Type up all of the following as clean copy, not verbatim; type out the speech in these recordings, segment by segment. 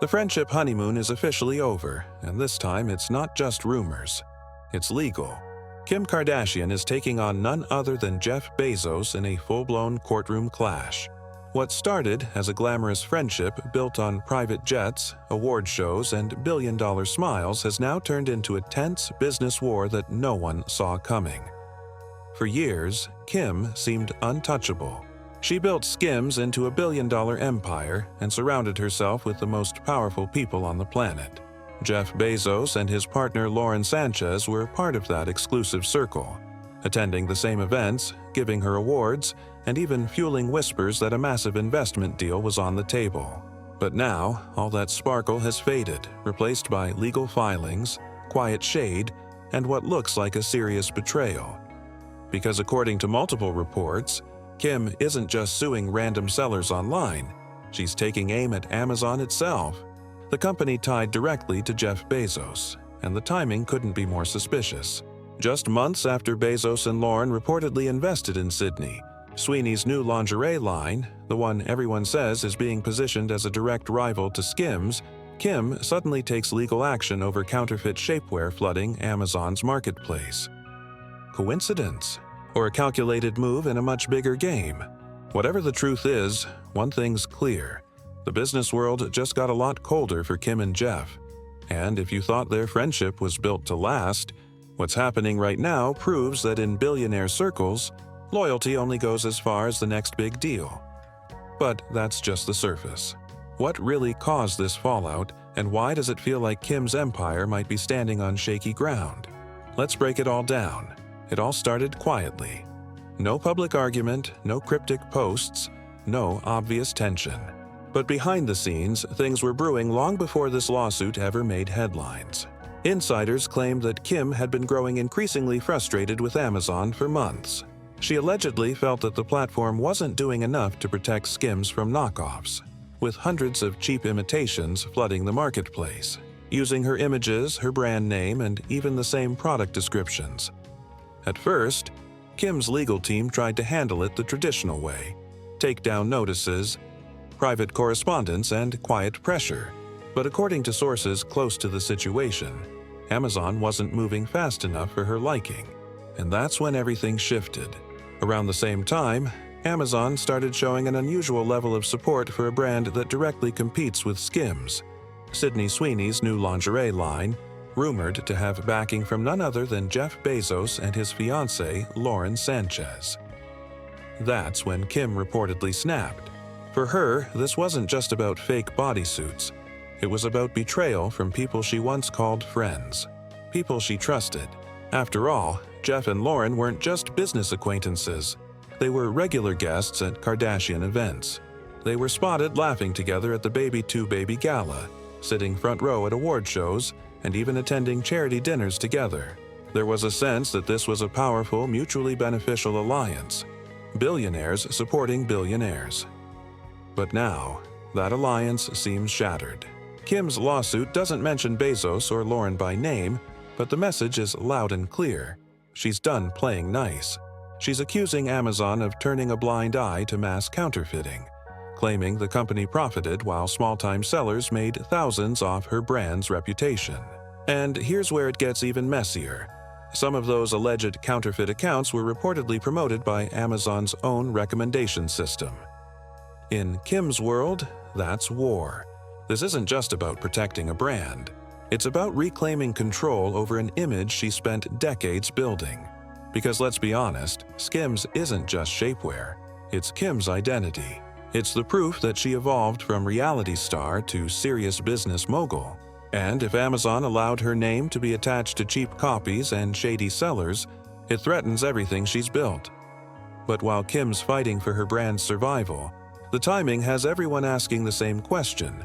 The friendship honeymoon is officially over, and this time it's not just rumors. It's legal. Kim Kardashian is taking on none other than Jeff Bezos in a full-blown courtroom clash. What started as a glamorous friendship built on private jets, award shows, and billion-dollar smiles has now turned into a tense business war that no one saw coming. For years, Kim seemed untouchable. She built Skims into a billion-dollar empire and surrounded herself with the most powerful people on the planet. Jeff Bezos and his partner Lauren Sánchez were part of that exclusive circle, attending the same events, giving her awards, and even fueling whispers that a massive investment deal was on the table. But now, all that sparkle has faded, replaced by legal filings, quiet shade, and what looks like a serious betrayal. Because according to multiple reports, Kim isn't just suing random sellers online, she's taking aim at Amazon itself, the company tied directly to Jeff Bezos, and the timing couldn't be more suspicious. Just months after Bezos and Lauren reportedly invested in SUING's new lingerie line, the one everyone says is being positioned as a direct rival to Skims, Kim suddenly takes legal action over counterfeit shapewear flooding Amazon's marketplace. Coincidence? Or a calculated move in a much bigger game? Whatever the truth is, one thing's clear. The business world just got a lot colder for Kim and Jeff. And if you thought their friendship was built to last, what's happening right now proves that in billionaire circles, loyalty only goes as far as the next big deal. But that's just the surface. What really caused this fallout, and why does it feel like Kim's empire might be standing on shaky ground? Let's break it all down. It all started quietly. No public argument, no cryptic posts, no obvious tension. But behind the scenes, things were brewing long before this lawsuit ever made headlines. Insiders claimed that Kim had been growing increasingly frustrated with Amazon for months. She allegedly felt that the platform wasn't doing enough to protect Skims from knockoffs, with hundreds of cheap imitations flooding the marketplace, using her images, her brand name, and even the same product descriptions. At first, Kim's legal team tried to handle it the traditional way: take down notices, private correspondence, and quiet pressure. But according to sources close to the situation, Amazon wasn't moving fast enough for her liking. And that's when everything shifted. Around the same time, Amazon started showing an unusual level of support for a brand that directly competes with Skims. SUING's new lingerie line, rumored to have backing from none other than Jeff Bezos and his fiancée, Lauren Sánchez. That's when Kim reportedly snapped. For her, this wasn't just about fake bodysuits. It was about betrayal from people she once called friends, people she trusted. After all, Jeff and Lauren weren't just business acquaintances. They were regular guests at Kardashian events. They were spotted laughing together at the Baby 2 Baby Gala, sitting front row at award shows, and even attending charity dinners together. There was a sense that this was a powerful, mutually beneficial alliance. Billionaires supporting billionaires. But now, that alliance seems shattered. Kim's lawsuit doesn't mention Bezos or Lauren by name, but the message is loud and clear. She's done playing nice. She's accusing Amazon of turning a blind eye to mass counterfeiting, claiming the company profited while small-time sellers made thousands off her brand's reputation. And here's where it gets even messier. Some of those alleged counterfeit accounts were reportedly promoted by Amazon's own recommendation system. In Kim's world, that's war. This isn't just about protecting a brand. It's about reclaiming control over an image she spent decades building. Because let's be honest, Skims isn't just shapewear. It's Kim's identity. It's the proof that she evolved from reality star to serious business mogul. And if Amazon allowed her name to be attached to cheap copies and shady sellers, it threatens everything she's built. But while Kim's fighting for her brand's survival, the timing has everyone asking the same question: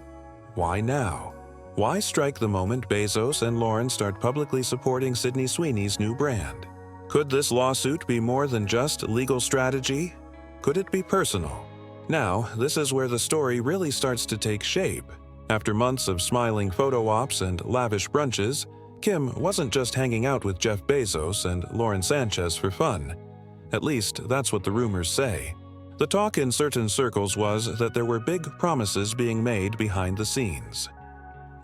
why now? Why strike the moment Bezos and Lauren start publicly supporting SUING's new brand? Could this lawsuit be more than just legal strategy? Could it be personal? Now, this is where the story really starts to take shape. After months of smiling photo ops and lavish brunches, Kim wasn't just hanging out with Jeff Bezos and Lauren Sánchez for fun. At least, that's what the rumors say. The talk in certain circles was that there were big promises being made behind the scenes.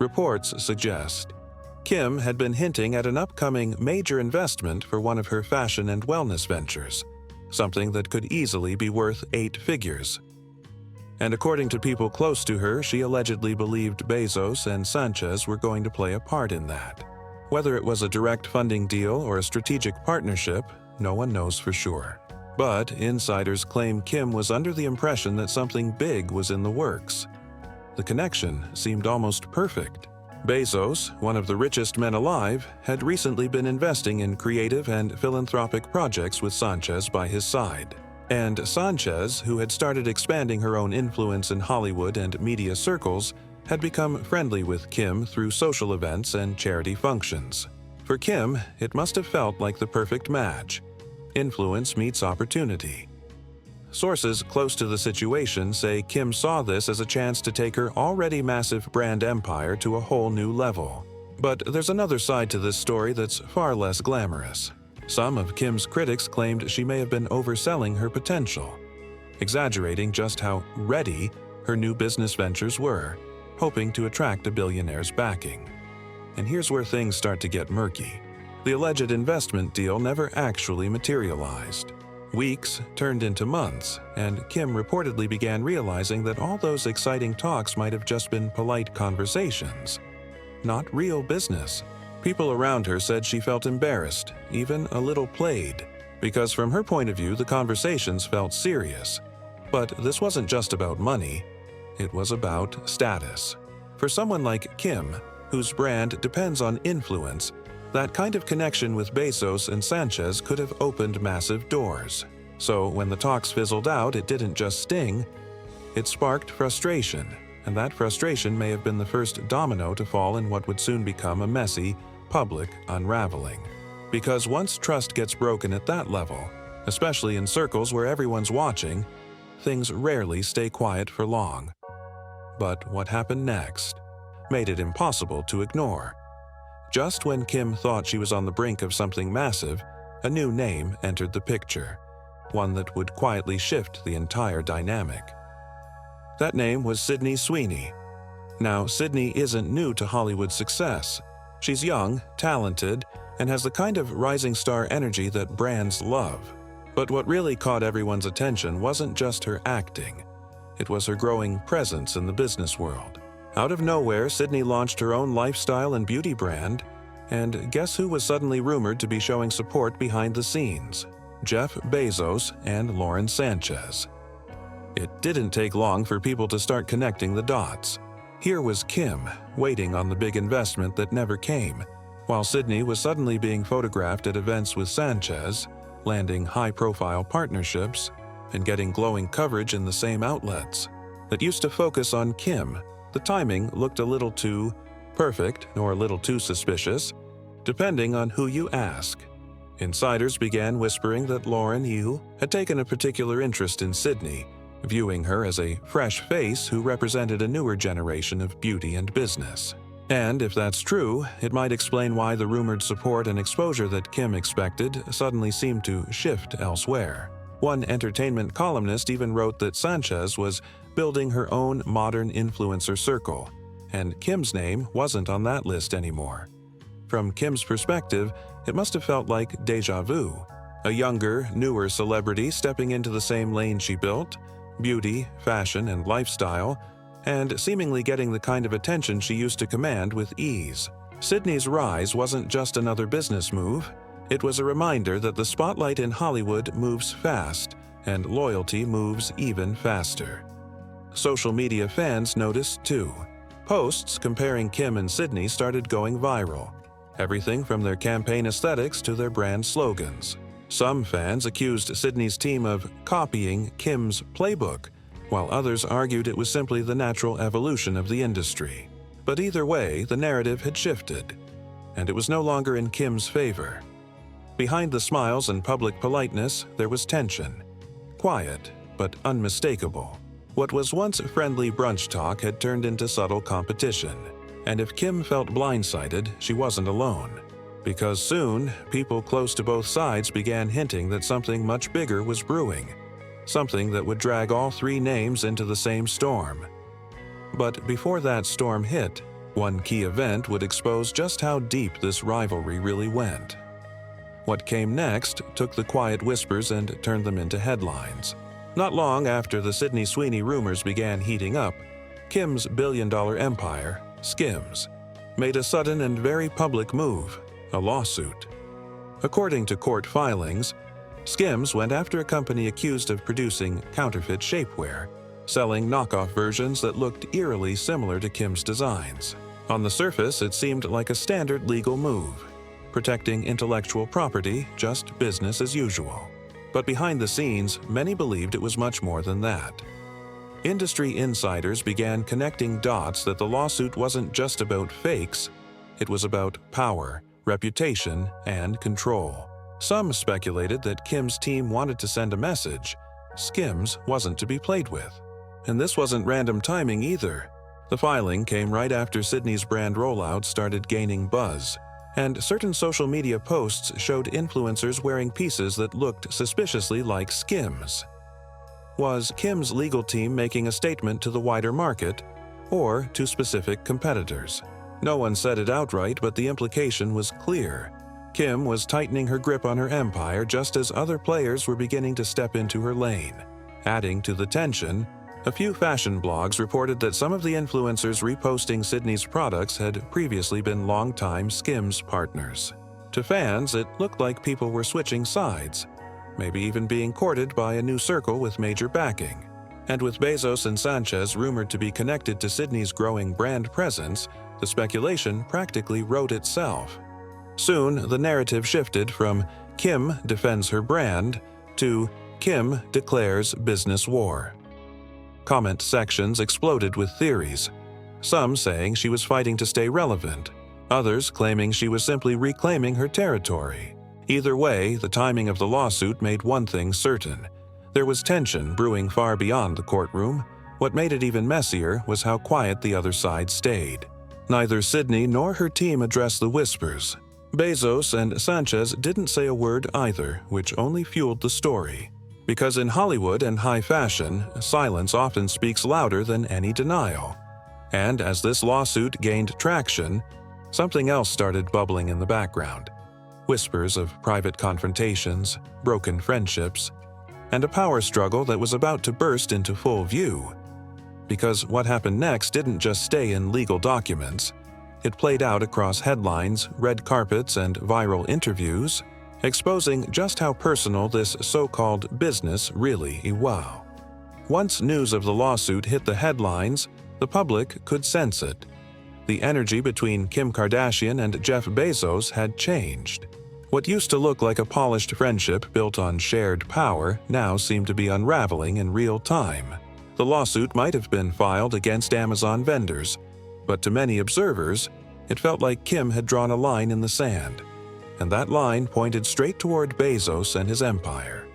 Reports suggest Kim had been hinting at an upcoming major investment for one of her fashion and wellness ventures, something that could easily be worth 8 figures. And according to people close to her, she allegedly believed Bezos and Sánchez were going to play a part in that. Whether it was a direct funding deal or a strategic partnership, no one knows for sure. But insiders claim Kim was under the impression that something big was in the works. The connection seemed almost perfect. Bezos, one of the richest men alive, had recently been investing in creative and philanthropic projects with Sánchez by his side. And Sánchez, who had started expanding her own influence in Hollywood and media circles, had become friendly with Kim through social events and charity functions. For Kim, it must have felt like the perfect match. Influence meets opportunity. Sources close to the situation say Kim saw this as a chance to take her already massive brand empire to a whole new level. But there's another side to this story that's far less glamorous. Some of Kim's critics claimed she may have been overselling her potential, exaggerating just how ready her new business ventures were, hoping to attract a billionaire's backing. And here's where things start to get murky. The alleged investment deal never actually materialized. Weeks turned into months, and Kim reportedly began realizing that all those exciting talks might have just been polite conversations, not real business. People around her said she felt embarrassed, even a little played, because from her point of view the conversations felt serious. But this wasn't just about money, it was about status. For someone like Kim, whose brand depends on influence, that kind of connection with Bezos and Sánchez could have opened massive doors. So when the talks fizzled out, it didn't just sting, it sparked frustration, and that frustration may have been the first domino to fall in what would soon become a messy, public unraveling. Because once trust gets broken at that level, especially in circles where everyone's watching, things rarely stay quiet for long. But what happened next made it impossible to ignore. Just when Kim thought she was on the brink of something massive, a new name entered the picture, one that would quietly shift the entire dynamic. That name was Sydney Sweeney. Now, Sydney isn't new to Hollywood success. She's young, talented, and has the kind of rising star energy that brands love. But what really caught everyone's attention wasn't just her acting. It was her growing presence in the business world. Out of nowhere, Sydney launched her own lifestyle and beauty brand, and guess who was suddenly rumored to be showing support behind the scenes? Jeff Bezos and Lauren Sánchez. It didn't take long for people to start connecting the dots. Here was Kim, waiting on the big investment that never came, while Sydney was suddenly being photographed at events with Sánchez, landing high-profile partnerships, and getting glowing coverage in the same outlets. That used to focus on Kim, the timing looked a little too perfect or a little too suspicious, depending on who you ask. Insiders began whispering that Lauren Yu had taken a particular interest in Sydney, viewing her as a fresh face who represented a newer generation of beauty and business. And if that's true, it might explain why the rumored support and exposure that Kim expected suddenly seemed to shift elsewhere. One entertainment columnist even wrote that Sánchez was building her own modern influencer circle, and Kim's name wasn't on that list anymore. From Kim's perspective, it must have felt like déjà vu. A younger, newer celebrity stepping into the same lane she built, beauty, fashion, and lifestyle, and seemingly getting the kind of attention she used to command with ease. Sydney's rise wasn't just another business move. It was a reminder that the spotlight in Hollywood moves fast, and loyalty moves even faster. Social media fans noticed too. Posts comparing Kim and Sydney started going viral. Everything from their campaign aesthetics to their brand slogans. Some fans accused Sydney's team of copying Kim's playbook, while others argued it was simply the natural evolution of the industry. But either way, the narrative had shifted, and it was no longer in Kim's favor. Behind the smiles and public politeness, there was tension. Quiet, but unmistakable. What was once friendly brunch talk had turned into subtle competition. And if Kim felt blindsided, she wasn't alone. Because soon, people close to both sides began hinting that something much bigger was brewing. Something that would drag all three names into the same storm. But before that storm hit, One key event would expose just how deep this rivalry really went. What came next took the quiet whispers and turned them into headlines. Not long after the Sydney Sweeney rumors began heating up, Kim's billion-dollar empire, Skims, made a sudden and very public move, a lawsuit. According to court filings, Skims went after a company accused of producing counterfeit shapewear, selling knockoff versions that looked eerily similar to Kim's designs. On the surface, it seemed like a standard legal move, protecting intellectual property, just business as usual. But behind the scenes, many believed it was much more than that. Industry insiders began connecting dots that the lawsuit wasn't just about fakes, it was about power, reputation, and control. Some speculated that Kim's team wanted to send a message: Skims wasn't to be played with. And this wasn't random timing either. The filing came right after Sydney's brand rollout started gaining buzz, and certain social media posts showed influencers wearing pieces that looked suspiciously like Skims. Was Kim's legal team making a statement to the wider market, or to specific competitors? No one said it outright, but the implication was clear. Kim was tightening her grip on her empire just as other players were beginning to step into her lane. Adding to the tension, a few fashion blogs reported that some of the influencers reposting Sydney's products had previously been longtime Skims partners. To fans, it looked like people were switching sides, maybe even being courted by a new circle with major backing. And with Bezos and Sánchez rumored to be connected to Sydney's growing brand presence, the speculation practically wrote itself. Soon, the narrative shifted from Kim defends her brand to Kim declares business war. Comment sections exploded with theories, some saying she was fighting to stay relevant, others claiming she was simply reclaiming her territory. Either way, the timing of the lawsuit made one thing certain: there was tension brewing far beyond the courtroom. What made it even messier was how quiet the other side stayed. Neither Sydney nor her team addressed the whispers. Bezos and Sánchez didn't say a word either, which only fueled the story. Because in Hollywood and high fashion, silence often speaks louder than any denial. And as this lawsuit gained traction, something else started bubbling in the background. Whispers of private confrontations, broken friendships, and a power struggle that was about to burst into full view. Because what happened next didn't just stay in legal documents. It played out across headlines, red carpets, and viral interviews, exposing just how personal this so-called business really was. Once news of the lawsuit hit the headlines, the public could sense it. The energy between Kim Kardashian and Jeff Bezos had changed. What used to look like a polished friendship built on shared power now seemed to be unraveling in real time. The lawsuit might have been filed against Amazon vendors, but to many observers, it felt like Kim had drawn a line in the sand, and that line pointed straight toward Bezos and his empire.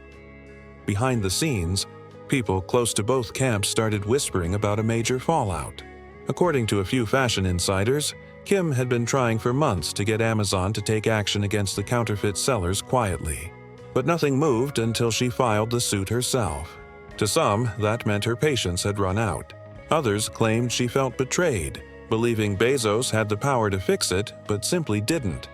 Behind the scenes, people close to both camps started whispering about a major fallout. According to a few fashion insiders, Kim had been trying for months to get Amazon to take action against the counterfeit sellers quietly. But nothing moved until she filed the suit herself. To some, that meant her patience had run out. Others claimed she felt betrayed, believing Bezos had the power to fix it, but simply didn't.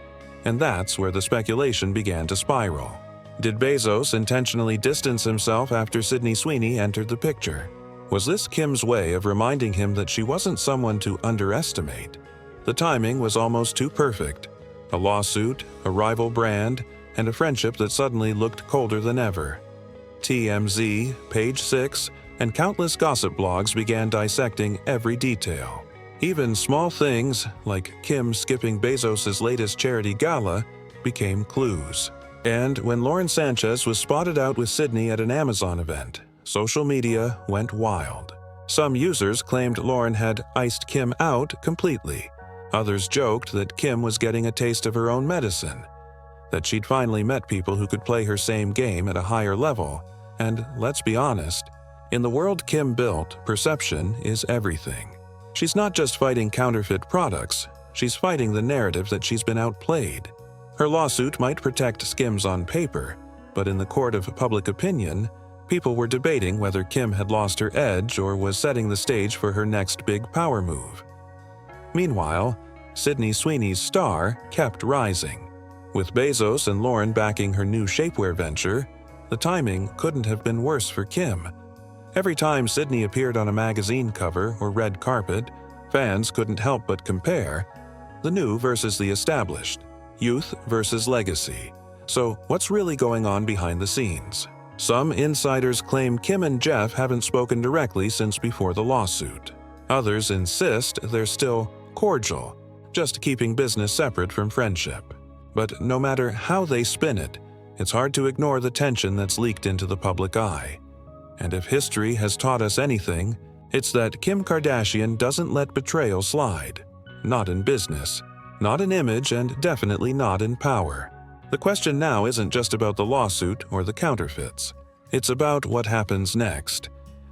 And that's where the speculation began to spiral. Did Bezos intentionally distance himself after Sydney Sweeney entered the picture? Was this Kim's way of reminding him that she wasn't someone to underestimate? The timing was almost too perfect. A lawsuit, a rival brand, and a friendship that suddenly looked colder than ever. TMZ, Page 6, and countless gossip blogs began dissecting every detail. Even small things, like Kim skipping Bezos' latest charity gala, became clues. And when Lauren Sánchez was spotted out with Sydney at an Amazon event, social media went wild. Some users claimed Lauren had iced Kim out completely. Others joked that Kim was getting a taste of her own medicine, that she'd finally met people who could play her same game at a higher level. And let's be honest, in the world Kim built, perception is everything. She's not just fighting counterfeit products, she's fighting the narrative that she's been outplayed. Her lawsuit might protect Skims on paper, but in the court of public opinion, people were debating whether Kim had lost her edge or was setting the stage for her next big power move. Meanwhile, Sydney Sweeney's star kept rising. With Bezos and Lauren backing her new shapewear venture, the timing couldn't have been worse for Kim. Every time Sydney appeared on a magazine cover or red carpet, fans couldn't help but compare the new versus the established, youth versus legacy. So what's really going on behind the scenes? Some insiders claim Kim and Jeff haven't spoken directly since before the lawsuit. Others insist they're still cordial, just keeping business separate from friendship. But no matter how they spin it, it's hard to ignore the tension that's leaked into the public eye. And if history has taught us anything, it's that Kim Kardashian doesn't let betrayal slide. Not in business, not in image, and definitely not in power. The question now isn't just about the lawsuit or the counterfeits. It's about what happens next,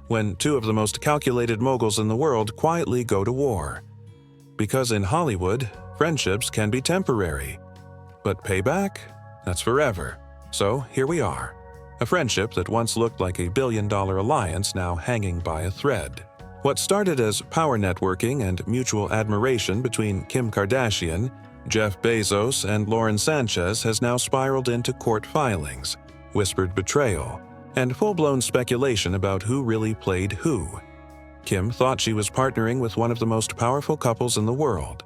when two of the most calculated moguls in the world quietly go to war. Because in Hollywood, friendships can be temporary. But payback? That's forever. So here we are. A friendship that once looked like a billion-dollar alliance now hanging by a thread. What started as power networking and mutual admiration between Kim Kardashian, Jeff Bezos, and Lauren Sánchez has now spiraled into court filings, whispered betrayal, and full-blown speculation about who really played who. Kim thought she was partnering with one of the most powerful couples in the world.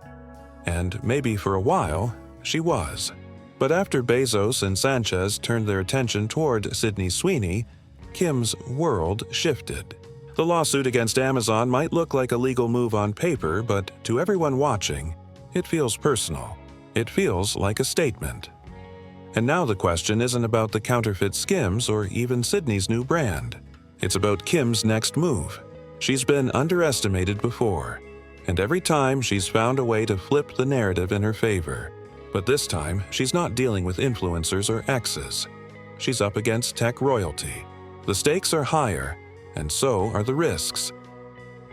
And maybe for a while, she was. But after Bezos and Sánchez turned their attention toward Sydney Sweeney, Kim's world shifted. The lawsuit against Amazon might look like a legal move on paper, but to everyone watching, it feels personal. It feels like a statement. And now the question isn't about the counterfeit skims or even Sydney's new brand. It's about Kim's next move. She's been underestimated before, and every time she's found a way to flip the narrative in her favor. But this time, she's not dealing with influencers or exes. She's up against tech royalty. The stakes are higher, and so are the risks.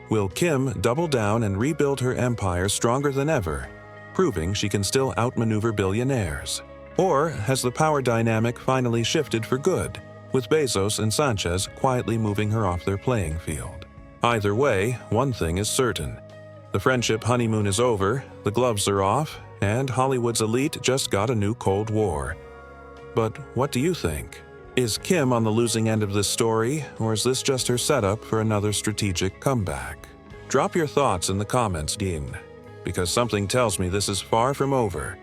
Will Kim double down and rebuild her empire stronger than ever, proving she can still outmaneuver billionaires? Or has the power dynamic finally shifted for good, with Bezos and Sánchez quietly moving her off their playing field? Either way, one thing is certain. The friendship honeymoon is over, the gloves are off, and Hollywood's elite just got a new Cold War. But what do you think? Is Kim on the losing end of this story, or is this just her setup for another strategic comeback? Drop your thoughts in the comments, Dean, because something tells me this is far from over,